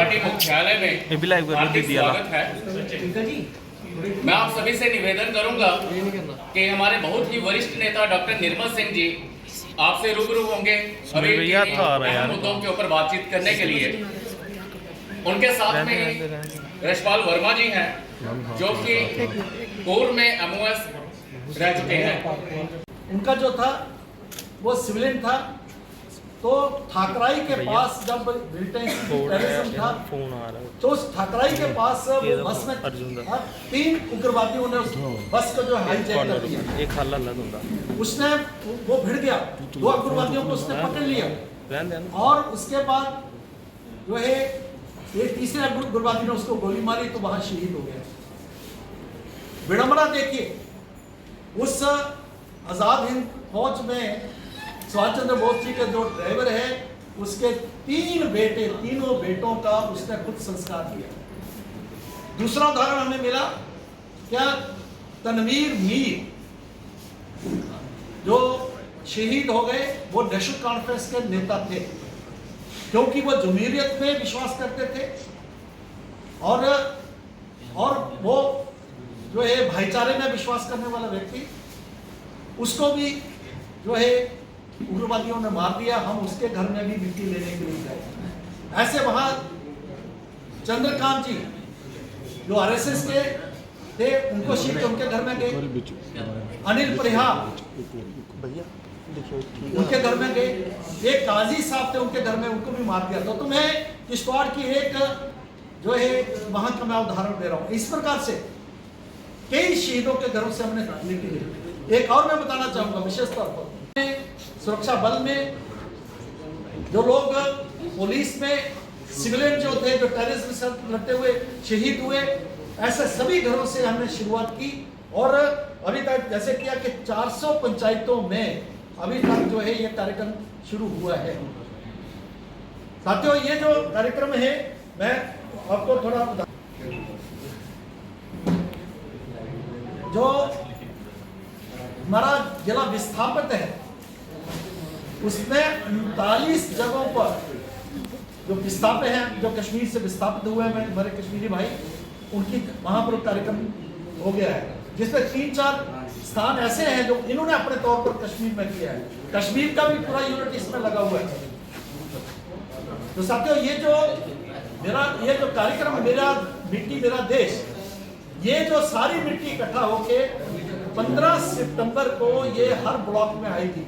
Party मुख्यालय में हार्दिक स्वागत है। मैं आप सभी से निवेदन करूंगा कि हमारे बहुत ही वरिष्ठ नेता डॉक्टर निर्मल सिंह जी आपसे रूबरू होंगे अभी अहम मुद्दों के ऊपर बातचीत करने के लिए। उनके साथ में यशपाल वर्मा जी हैं जो कि पूर्व में MOS रह चुके हैं। उनका जो था वो सिविलियन था, तो ठाकराई के पास जब टेररिज्म था तो उस ठाकराई के पास बस में 3 उग्रवादियों ने उस बस को जो हाईजैक कर दिया। उसने वो भिड़ गया, 2 उग्रवादियों को उसने पकड़ लिया और उसके बाद जो है ये तीसरे उग्रवादी ने उसको गोली मारी तो वहां शहीद हो गया। विडंबना देखिए, उस आजाद हिंद फौज में सुभाष चंद्र बोस जी के जो ड्राइवर है उसके 3 बेटे, तीनों बेटों का उसने खुद संस्कार किया। दूसरा उदाहरण हमें मिला क्या, तनवीर मीर जो शहीद हो गए, वो नेशनल कॉन्फ्रेंस के नेता थे क्योंकि वो जमहूरियत में विश्वास करते थे और वो जो है भाईचारे में विश्वास करने वाला व्यक्ति, उसको भी जो है उग्रवादियों ने मार दिया। हम उसके घर में भी मिट्टी लेने के लिए गए। ऐसे वहां चंद्रकांत जी जो RSS के थे, उनको शीट उनके घर में गए। अनिल परिहार उनके घर में गए। एक काजी साहब थे उनके घर में, उनको भी मार दिया। तो तुम्हें किश्तवाड़ की एक जो है वहां का मैं उदाहरण दे रहा हूं। इस प्रकार से कई शहीदों के घरों से हमने मिट्टी ली। एक और मैं बताना चाहूंगा विशेष तौर पर सुरक्षा बल में जो लोग, पुलिस में सिविलियन जो थे, जो टेररिज्म से लड़ते हुए शहीद हुए, ऐसे सभी घरों से हमने शुरुआत की और अभी तक जैसे किया कि 400 पंचायतों में अभी तक जो है ये कार्यक्रम शुरू हुआ है। साथियों, ये जो कार्यक्रम है मैं आपको थोड़ा जो हमारा जिला विस्थापित है उसमें 39 जगहों पर जो विस्थापित हैं, जो कश्मीर से विस्थापित हुए हैं हमारे कश्मीरी भाई, उनकी वहां पर कार्यक्रम हो गया है जिसमें 3-4 स्थान ऐसे हैं जो इन्होंने अपने तौर पर कश्मीर में किया है। कश्मीर का भी पूरा यूनिट इसमें लगा हुआ है। तो साथियों, ये जो कार्यक्रम मेरा मिट्टी मेरा देश, ये जो सारी मिट्टी इकट्ठा होके 15 सितंबर को ये हर ब्लॉक में आएगी।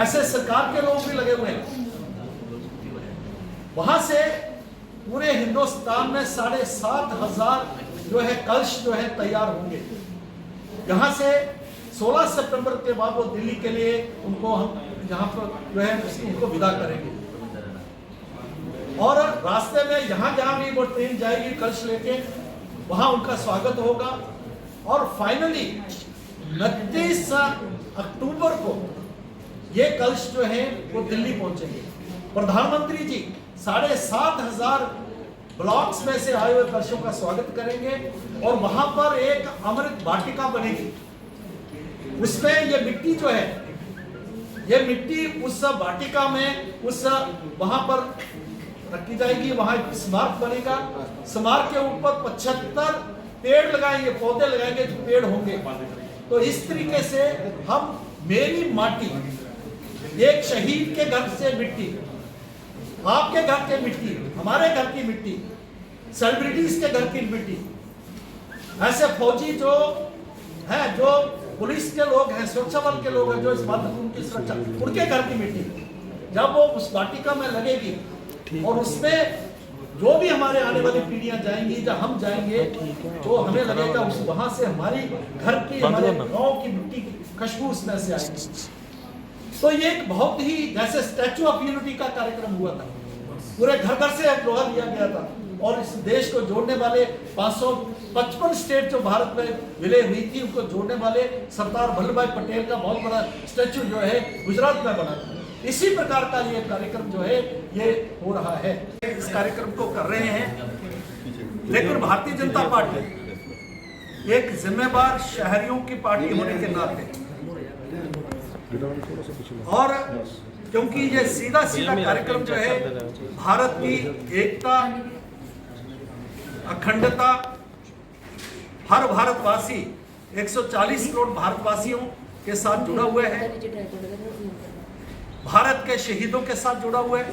ऐसे सरकार के लोग भी लगे हुए हैं। वहां से पूरे हिंदुस्तान में 7,500 जो है कलश जो है तैयार होंगे। यहां से 16 सितंबर के बाद वो दिल्ली के लिए उनको हम यहाँ पर जो है उनको विदा करेंगे और रास्ते में जहां जहां भी वो ट्रेन जाएगी कलश लेके, वहां उनका स्वागत होगा और फाइनली 29 अक्टूबर को ये कलश जो है वो दिल्ली पहुंचेंगे। प्रधानमंत्री जी 7,500 ब्लॉक्स में से आए हुए कलशों का स्वागत करेंगे और वहां पर एक अमृत वाटिका बनेगी। उसमें ये मिट्टी जो है, ये मिट्टी उस वाटिका में उस वहां पर रखी जाएगी। वहां एक स्मारक बनेगा। स्मारक के ऊपर 75 पेड़ लगाएंगे, पौधे लगाएंगे जो पेड़ होंगे। तो इस तरीके से हम मेरी माटी, एक शहीद के घर से मिट्टी, आपके घर की मिट्टी, हमारे घर की मिट्टी, सेलिब्रिटीज के घर की मिट्टी, ऐसे फौजी जो है, जो पुलिस के लोग हैं, सुरक्षा बल के लोग हैं, जो इस मातृभूमि की सुरक्षा, उनके घर की मिट्टी जब वो उस वाटिका में लगेगी और उसमें जो भी हमारे आने वाली पीढ़ियां जाएंगी, जब हम जाएंगे तो हमें लगेगा उस वहां से हमारी घर की, हमारे गांव की मिट्टी की खुशबू उसमें से आएगी। तो ये एक बहुत ही जैसे स्टैचू ऑफ यूनिटी का कार्यक्रम हुआ था, पूरे घर घर से लोहा लिया गया था और इस देश को जोड़ने वाले 555 स्टेट जो भारत में विलय हुई थी, उनको जोड़ने वाले सरदार वल्लभ भाई पटेल का बहुत बड़ा स्टैचू जो है गुजरात में बना था। इसी प्रकार का ये कार्यक्रम जो है ये हो रहा है। इस कार्यक्रम को कर रहे हैं, लेकिन भारतीय जनता पार्टी एक जिम्मेदार शहरियों की पार्टी होने के नाते और क्योंकि ये सीधा सीधा कार्यक्रम जो है भारत की एकता, अखंडता, हर भारतवासी 140 करोड़ भारतवासियों के साथ जुड़ा हुआ है, भारत के शहीदों के साथ जुड़ा हुआ है,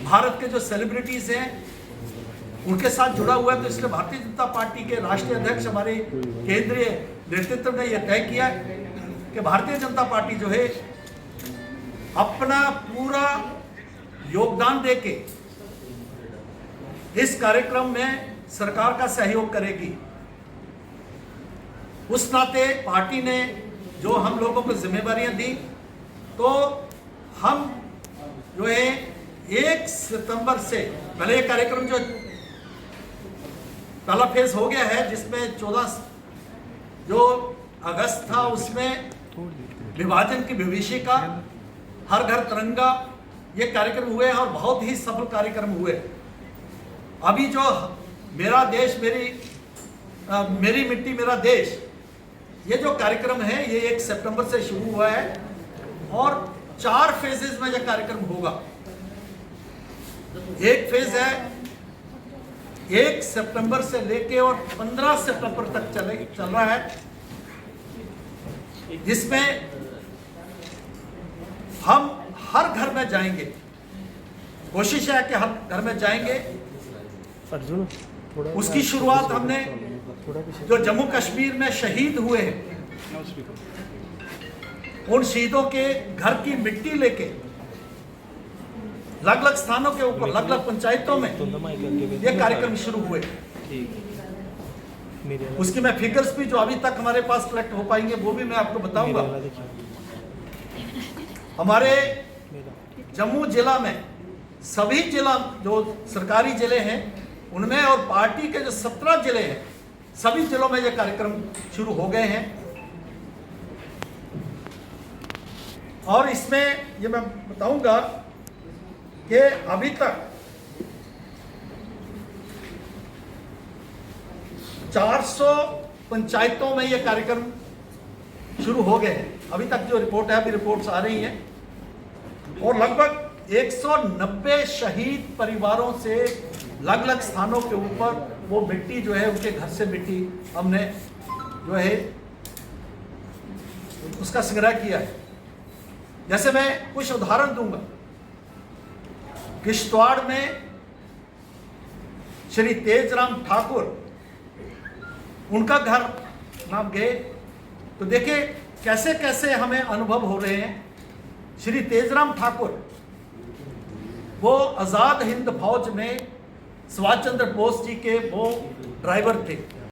भारत के जो सेलिब्रिटीज हैं उनके साथ जुड़ा हुआ है। तो इसलिए भारतीय जनता पार्टी के राष्ट्रीय अध्यक्ष हमारे केंद्रीय नेतृत्व ने यह तय किया कि भारतीय जनता पार्टी जो है अपना पूरा योगदान देके इस कार्यक्रम में सरकार का सहयोग करेगी। उस नाते पार्टी ने जो हम लोगों को जिम्मेदारियां दी, तो हम जो है 1 सितंबर से पहले ये कार्यक्रम जो पहला फेज हो गया है, जिसमें 14 जो अगस्त था उसमें विभाजन की विभीषिका, हर घर तिरंगा, ये कार्यक्रम हुए हैं और बहुत ही सफल कार्यक्रम हुए। अभी जो मेरा देश मेरी मिट्टी मेरा देश, ये जो कार्यक्रम है ये 1 सितंबर से शुरू हुआ है और 4 फेजेस में यह कार्यक्रम होगा। एक फेज है 1 सितंबर से लेके और 15 सितंबर तक चल रहा है, जिसमें हम हर घर में जाएंगे। कोशिश है कि हर घर में जाएंगे। उसकी शुरुआत हमने जो जम्मू कश्मीर में शहीद हुए हैं, उन शहीदों के घर की मिट्टी लेके अलग अलग स्थानों के ऊपर, अलग अलग पंचायतों में ये कार्यक्रम शुरू हुए। उसकी मैं फिगर्स भी जो अभी तक हमारे पास कलेक्ट हो पाएंगे वो भी मैं आपको बताऊंगा। हमारे जम्मू जिला में सभी जिला जो सरकारी जिले हैं उनमें और पार्टी के जो 17 जिले हैं, सभी जिलों में ये कार्यक्रम शुरू हो गए हैं। और इसमें ये मैं बताऊंगा कि अभी तक 400 पंचायतों में ये कार्यक्रम शुरू हो गए हैं। अभी तक जो रिपोर्ट है, अभी रिपोर्ट्स आ रही हैं, और लगभग 190 शहीद परिवारों से अलग अलग स्थानों के ऊपर वो मिट्टी जो है, उनके घर से मिट्टी हमने जो है उसका संग्रह किया है। जैसे मैं कुछ उदाहरण दूंगा। किश्तवाड़ में श्री तेजराम ठाकुर, उनका घर नाम गए तो देखिए कैसे कैसे हमें अनुभव हो रहे हैं। श्री तेजराम ठाकुर वो आजाद हिंद फौज में सुभाष चंद्र बोस जी के वो ड्राइवर थे।